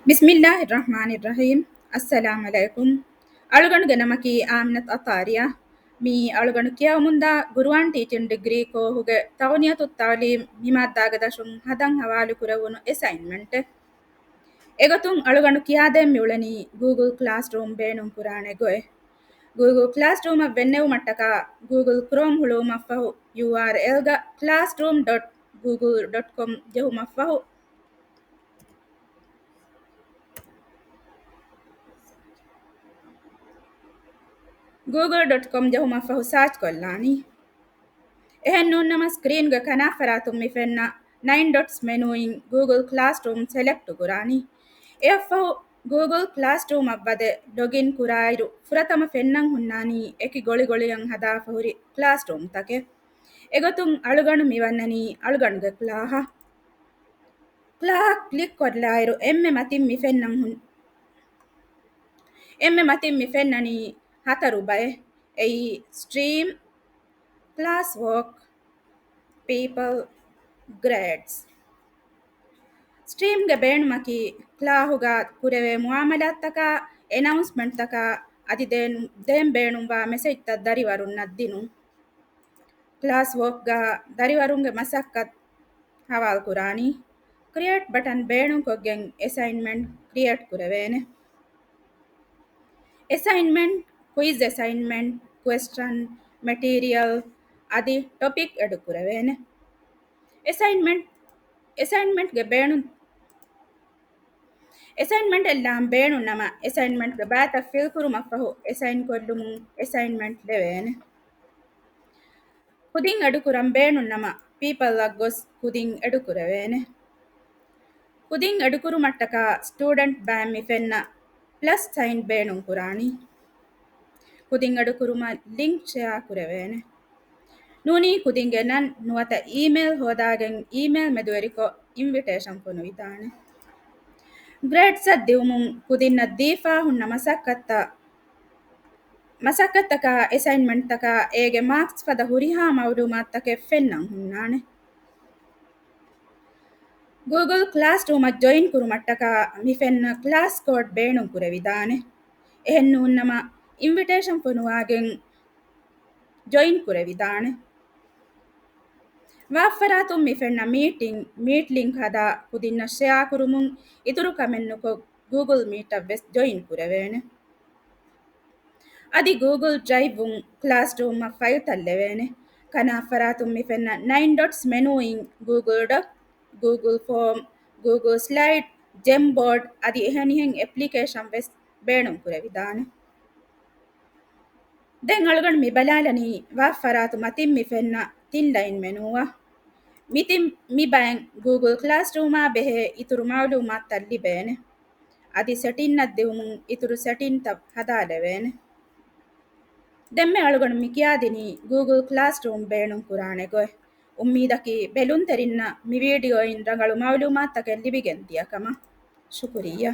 Bismillahirrahmanirrahim. Assalamualaikum. Aluganu ganamaki aminat ataria. Mi aluganu kia munda guruan teaching degree ko huge tawniya tu talim himaddaga dashun hadan hawalu kurawunu assignment. Egatun aluganu kia dem miulani Google Classroom beenun kurane goe. Google Classroom vennevu mattaka Google Chrome hulu maffahu URL ga classroom.google.com jehu maffahu google.com jehu maffahu search kollani. Ehen nun nama screen ga kana faratum mi fenna 9 dots menu in Google Classroom select kurani. Eaffahu Google Classroom abbade login kurairu furatama fennan hunnani eki goli goliyan hada fahuri Classroom take. Egotum aluganu miwannani aluganu ga klaha. Klaha click kodlairu emme matim mi fennani hataru bae ei stream classwork people grades stream ge ben maki klahuga kureve muamalat taka announcement taka adi den benum ba message ta dari warun naddinu classwork ga dari warun ge masakkat hawal kurani create button benum ko gen assignment create kurevene assignment quiz assignment question material adi topic edu kurevene assignment ge benu assignment ellam benu nama assignment ge bata fill kuruma fahu assign kollumu assignment levene kudin edu kuram benu nama people laggos kudin edu kurevene kudin edu kurumattaka student bam ifenna plus sign benu kurani kudin edu kuruma link share kurevene nuni kudinge nan nuwata email hodagen email medueriko invitation konu itane grades addiumun kudinna difa hunna masakatta ka assignment taka ege marks fada huriha mawlumat take fennan hunnane Google Classroom join kurumattaka mi fenna class code beenun kurevidane ehennu nama invitation konuwagen join kurevidane Waffaratum mi fenna meet link hada kudinna share kurumun ituru kamennuko Google Meet join kurevene adi Google Drive Classroom file tallevene kana faratum mi fenna 9 dots menu in Google Doc Google Form Google Slide Jamboard adi ehanihen application beenum kurevidane den algon mi balalani waffaratum atim mi fenna tin line menuwa mitim mi bang Google Classroom behe ituru mawlumat talli bene adi setting addewumun ituru setting tab hada levene demme algon mi kiyadini Google Classroom beenun kurane goe ummidaki belun terinna mi video in rangalu mawlumat take libigen diyakama shukriya